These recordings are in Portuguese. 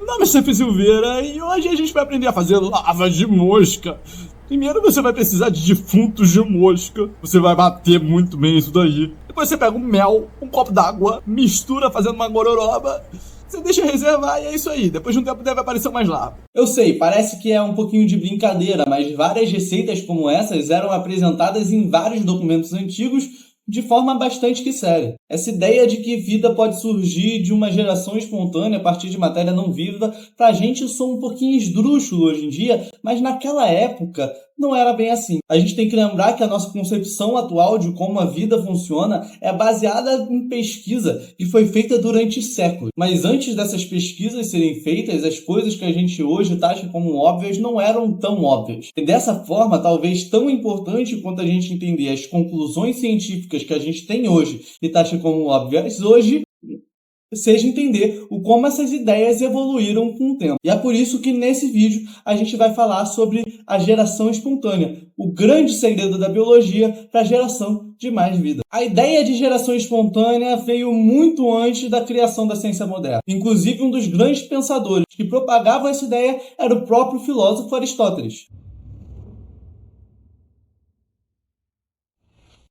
Meu nome é Chefe Silveira e hoje a gente vai aprender a fazer lava de mosca. Primeiro você vai precisar de defuntos de mosca. Você vai bater muito bem isso daí. Depois você pega um mel, um copo d'água, mistura fazendo uma gororoba. Você deixa reservar e é isso aí. Depois de um tempo deve aparecer mais larva. Eu sei, parece que é um pouquinho de brincadeira, mas várias receitas como essas eram apresentadas em vários documentos antigos de forma bastante que séria. Essa ideia de que vida pode surgir de uma geração espontânea a partir de matéria não viva, pra gente soa um pouquinho esdrúxulo hoje em dia, mas naquela época não era bem assim. A gente tem que lembrar que a nossa concepção atual de como a vida funciona é baseada em pesquisa que foi feita durante séculos. Mas antes dessas pesquisas serem feitas, as coisas que a gente hoje taxa como óbvias não eram tão óbvias. E dessa forma, talvez tão importante quanto a gente entender as conclusões científicas que a gente tem hoje e taxa como óbvias hoje, seja entender o como essas ideias evoluíram com o tempo. E é por isso que nesse vídeo a gente vai falar sobre a geração espontânea, o grande segredo da biologia para a geração de mais vida. A ideia de geração espontânea veio muito antes da criação da ciência moderna. Inclusive, um dos grandes pensadores que propagavam essa ideia era o próprio filósofo Aristóteles.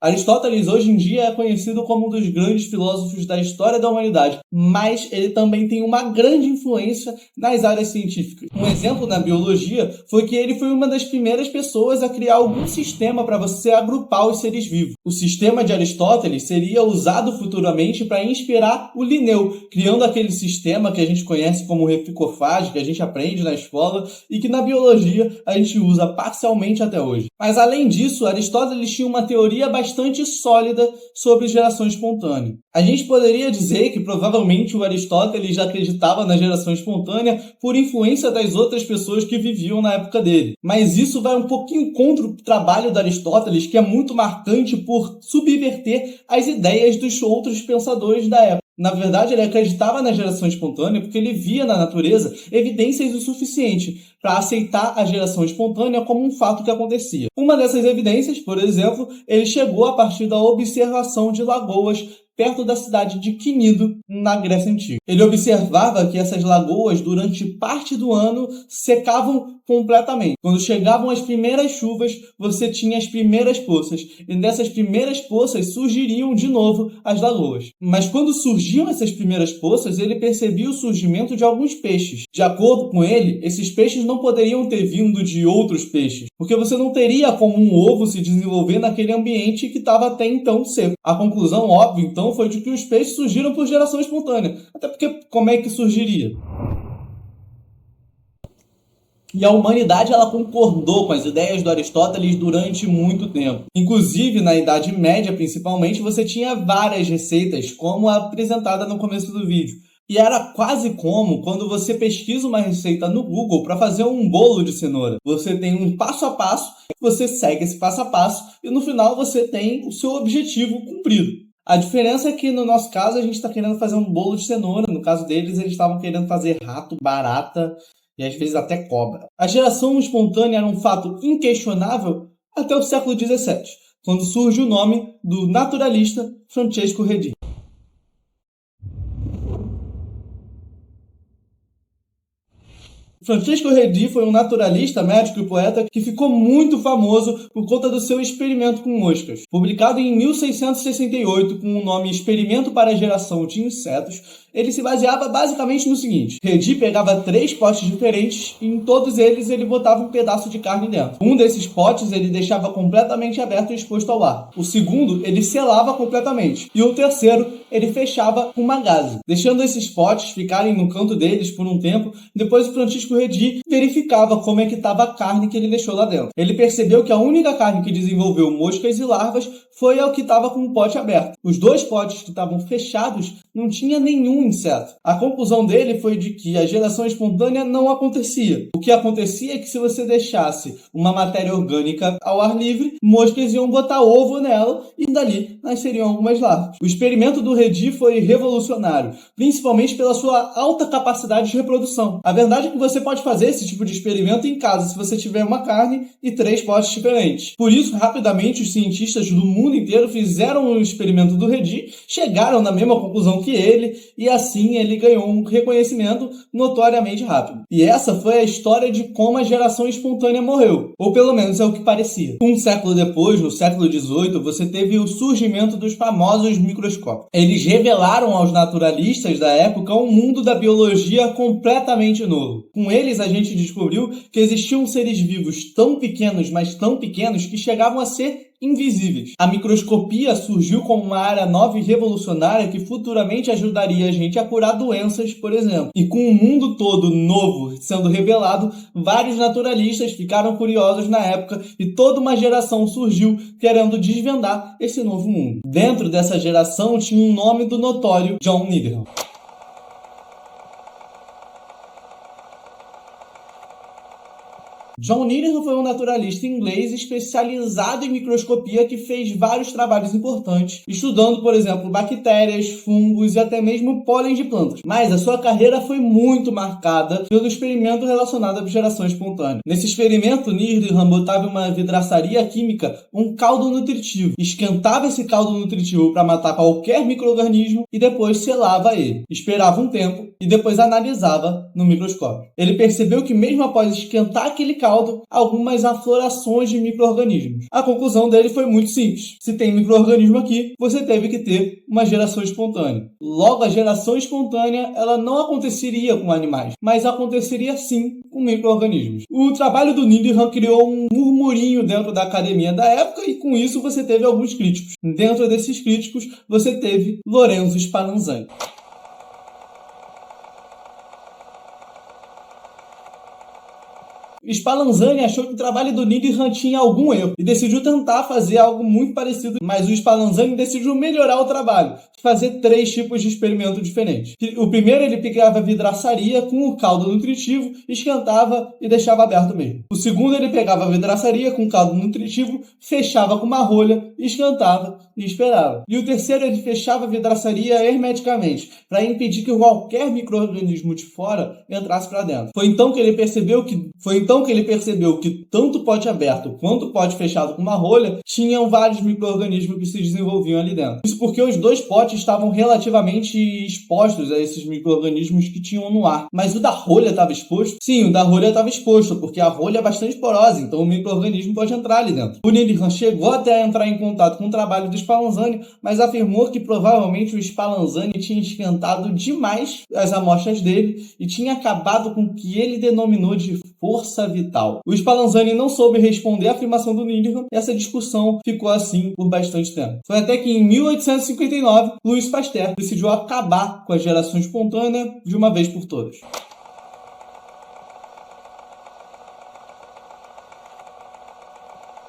Aristóteles hoje em dia é conhecido como um dos grandes filósofos da história da humanidade, mas ele também tem uma grande influência nas áreas científicas. Um exemplo na biologia foi que ele foi uma das primeiras pessoas a criar algum sistema para você agrupar os seres vivos. O sistema de Aristóteles seria usado futuramente para inspirar o Linneu, criando aquele sistema que a gente conhece como repicofágico, que a gente aprende na escola e que na biologia a gente usa parcialmente até hoje. Mas além disso, Aristóteles tinha uma teoria bastante sólida sobre geração espontânea. A gente poderia dizer que provavelmente o Aristóteles já acreditava na geração espontânea por influência das outras pessoas que viviam na época dele. Mas isso vai um pouquinho contra o trabalho do Aristóteles, que é muito marcante por subverter as ideias dos outros pensadores da época. Na verdade, ele acreditava na geração espontânea porque ele via na natureza evidências o suficiente para aceitar a geração espontânea como um fato que acontecia. Uma dessas evidências, por exemplo, ele chegou a partir da observação de lagoas perto da cidade de Quinido, na Grécia Antiga. Ele observava que essas lagoas, durante parte do ano, secavam completamente. Quando chegavam as primeiras chuvas, você tinha as primeiras poças, e dessas primeiras poças surgiriam de novo as lagoas. Mas quando surgiam essas primeiras poças, ele percebia o surgimento de alguns peixes. De acordo com ele, esses peixes não poderiam ter vindo de outros peixes, porque você não teria como um ovo se desenvolver naquele ambiente que estava até então seco. A conclusão óbvia, então, foi de que os peixes surgiram por geração espontânea. Até porque, como é que surgiria? E a humanidade ela concordou com as ideias do Aristóteles durante muito tempo. Inclusive, na Idade Média, principalmente, você tinha várias receitas, como a apresentada no começo do vídeo. E era quase como quando você pesquisa uma receita no Google para fazer um bolo de cenoura. Você tem um passo a passo, você segue esse passo a passo e no final você tem o seu objetivo cumprido. A diferença é que no nosso caso a gente está querendo fazer um bolo de cenoura. No caso deles, eles estavam querendo fazer rato, barata e às vezes até cobra. A geração espontânea era um fato inquestionável até o século XVII, quando surge o nome do naturalista Francesco Redi. Francesco Redi foi um naturalista, médico e poeta que ficou muito famoso por conta do seu experimento com moscas. Publicado em 1668 com o nome Experimento para a Geração de Insetos, ele se baseava basicamente no seguinte: Redi pegava 3 potes diferentes e em todos eles ele botava um pedaço de carne dentro. Um desses potes ele deixava completamente aberto e exposto ao ar. O segundo ele selava completamente. E o terceiro ele fechava com uma gaze. Deixando esses potes ficarem no canto deles por um tempo, depois o Francisco Redi verificava como é que estava a carne que ele deixou lá dentro. Ele percebeu que a única carne que desenvolveu moscas e larvas foi a que estava com o pote aberto. Os 2 potes que estavam fechados não tinha nenhum inseto. A conclusão dele foi de que a geração espontânea não acontecia. O que acontecia é que se você deixasse uma matéria orgânica ao ar livre, moscas iam botar ovo nela e dali nasceriam algumas larvas. O experimento do Redi foi revolucionário, principalmente pela sua alta capacidade de reprodução. A verdade é que você pode fazer esse tipo de experimento em casa se você tiver uma carne e 3 potes diferentes. Por isso, rapidamente, os cientistas do mundo inteiro fizeram o experimento do Redi, chegaram na mesma conclusão que ele, e e assim ele ganhou um reconhecimento notoriamente rápido. E essa foi a história de como a geração espontânea morreu, ou pelo menos é o que parecia. Um século depois, no século XVIII, você teve o surgimento dos famosos microscópios. Eles revelaram aos naturalistas da época um mundo da biologia completamente novo. Com eles, a gente descobriu que existiam seres vivos tão pequenos, mas tão pequenos, que chegavam a ser invisíveis. A microscopia surgiu como uma área nova e revolucionária que futuramente ajudaria a gente a curar doenças, por exemplo. E com o mundo todo novo sendo revelado, vários naturalistas ficaram curiosos na época e toda uma geração surgiu querendo desvendar esse novo mundo. Dentro dessa geração tinha um nome do notório John Needham. John Needham foi um naturalista inglês especializado em microscopia que fez vários trabalhos importantes, estudando, por exemplo, bactérias, fungos e até mesmo pólen de plantas. Mas a sua carreira foi muito marcada pelo experimento relacionado à geração espontânea. Nesse experimento, Needham botava em uma vidraçaria química um caldo nutritivo, esquentava esse caldo nutritivo para matar qualquer micro-organismo e depois selava ele. Esperava um tempo e depois analisava no microscópio. Ele percebeu que mesmo após esquentar aquele caldo, algumas aflorações de micro-organismos. A conclusão dele foi muito simples. Se tem micro-organismo aqui, você teve que ter uma geração espontânea. Logo, a geração espontânea ela não aconteceria com animais, mas aconteceria sim com micro-organismos. O trabalho do Needham criou um murmurinho dentro da academia da época e com isso você teve alguns críticos. Dentro desses críticos, você teve Lorenzo Spallanzani. Spallanzani achou que o trabalho do Needham tinha algum erro e decidiu tentar fazer algo muito parecido, mas o Spallanzani decidiu melhorar o trabalho, fazer 3 tipos de experimento diferentes. O primeiro, ele pegava a vidraçaria com o caldo nutritivo, esquentava e deixava aberto mesmo. O segundo, ele pegava a vidraçaria com o caldo nutritivo, fechava com uma rolha, esquentava e esperava. E o terceiro, ele fechava a vidraçaria hermeticamente, para impedir que qualquer micro-organismo de fora entrasse para dentro. Foi então que ele percebeu que tanto pote aberto quanto pote fechado com uma rolha tinham vários micro-organismos que se desenvolviam ali dentro. Isso porque os dois potes estavam relativamente expostos a esses micro-organismos que tinham no ar. Mas o da rolha estava exposto? Sim, o da rolha estava exposto, porque a rolha é bastante porosa, então o micro-organismo pode entrar ali dentro. O Needham chegou até a entrar em contato com o trabalho do Spallanzani, mas afirmou que provavelmente o Spallanzani tinha esquentado demais as amostras dele e tinha acabado com o que ele denominou de força vital. O Spallanzani não soube responder à afirmação do Needham e essa discussão ficou assim por bastante tempo. Foi até que em 1859, Louis Pasteur decidiu acabar com a geração espontânea de uma vez por todas.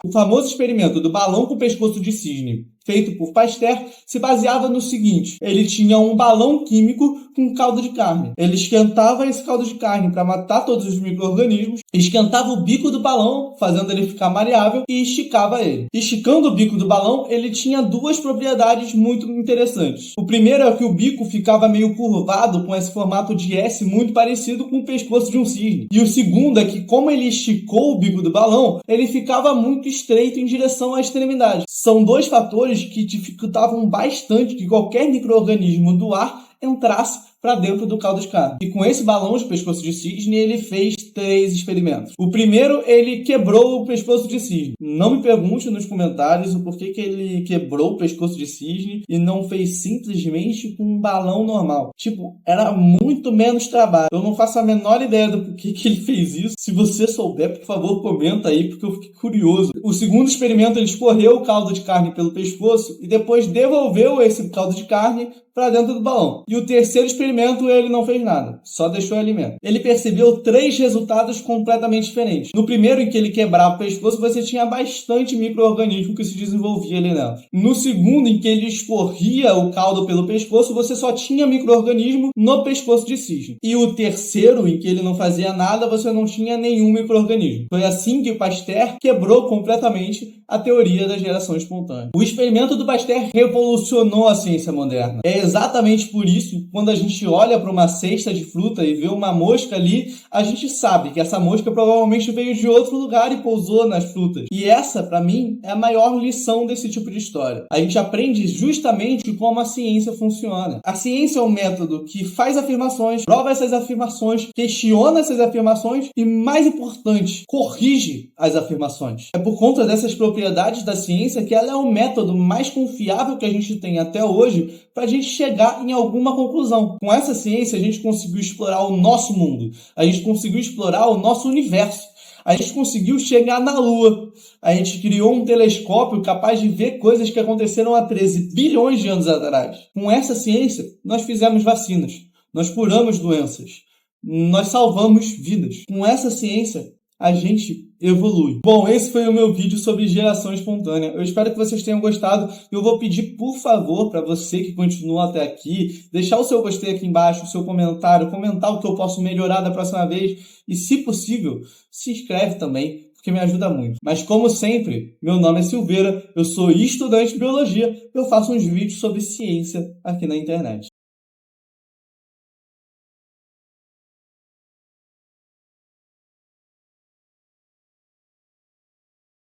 O famoso experimento do balão com pescoço de cisne, feito por Pasteur, se baseava no seguinte: ele tinha um balão químico com caldo de carne. Ele esquentava esse caldo de carne para matar todos os micro-organismos, esquentava o bico do balão, fazendo ele ficar maleável, e esticava ele. Esticando o bico do balão, ele tinha 2 propriedades muito interessantes. O primeiro é que o bico ficava meio curvado, com esse formato de S muito parecido com o pescoço de um cisne. E o segundo é que, como ele esticou o bico do balão, ele ficava muito estreito em direção à extremidade. São 2 fatores que dificultavam bastante que qualquer micro-organismo do ar entrasse para dentro do caldo de carne. E com esse balão de pescoço de cisne, ele fez 3 experimentos. O primeiro, ele quebrou o pescoço de cisne. Não me pergunte nos comentários o porquê que ele quebrou o pescoço de cisne e não fez simplesmente com um balão normal. Tipo, era muito menos trabalho. Eu não faço a menor ideia do porquê que ele fez isso. Se você souber, por favor, comenta aí, porque eu fiquei curioso. O segundo experimento, ele escorreu o caldo de carne pelo pescoço e depois devolveu esse caldo de carne para dentro do balão. E o terceiro experimento, ele não fez nada, só deixou o alimento. Ele percebeu 3 resultados completamente diferentes. No primeiro, em que ele quebrava o pescoço, você tinha bastante micro-organismo que se desenvolvia ali dentro. No segundo, em que ele escorria o caldo pelo pescoço, você só tinha micro-organismo no pescoço de cisne. E o terceiro, em que ele não fazia nada, você não tinha nenhum micro-organismo. Foi assim que o Pasteur quebrou completamente a teoria da geração espontânea. O experimento do Pasteur revolucionou a ciência moderna. É exatamente por isso, quando a gente olha para uma cesta de fruta e vê uma mosca ali, a gente sabe que essa mosca provavelmente veio de outro lugar e pousou nas frutas. E essa, para mim, é a maior lição desse tipo de história. A gente aprende justamente como a ciência funciona. A ciência é um método que faz afirmações, prova essas afirmações, questiona essas afirmações e, mais importante, corrige as afirmações. É por conta dessas propriedades da ciência que ela é o método mais confiável que a gente tem até hoje para a gente chegar em alguma conclusão. Com essa ciência, a gente conseguiu explorar o nosso mundo, a gente conseguiu explorar o nosso universo, a gente conseguiu chegar na Lua, a gente criou um telescópio capaz de ver coisas que aconteceram há 13 bilhões de anos atrás. Com essa ciência, nós fizemos vacinas, nós curamos doenças, nós salvamos vidas. Com essa ciência, a gente evolui. Bom, esse foi o meu vídeo sobre geração espontânea. Eu espero que vocês tenham gostado. Eu vou pedir, por favor, para você que continua até aqui, deixar o seu gostei aqui embaixo, o seu comentário, comentar o que eu posso melhorar da próxima vez e, se possível, se inscreve também, porque me ajuda muito. Mas, como sempre, meu nome é Silveira, eu sou estudante de biologia, eu faço uns vídeos sobre ciência aqui na internet.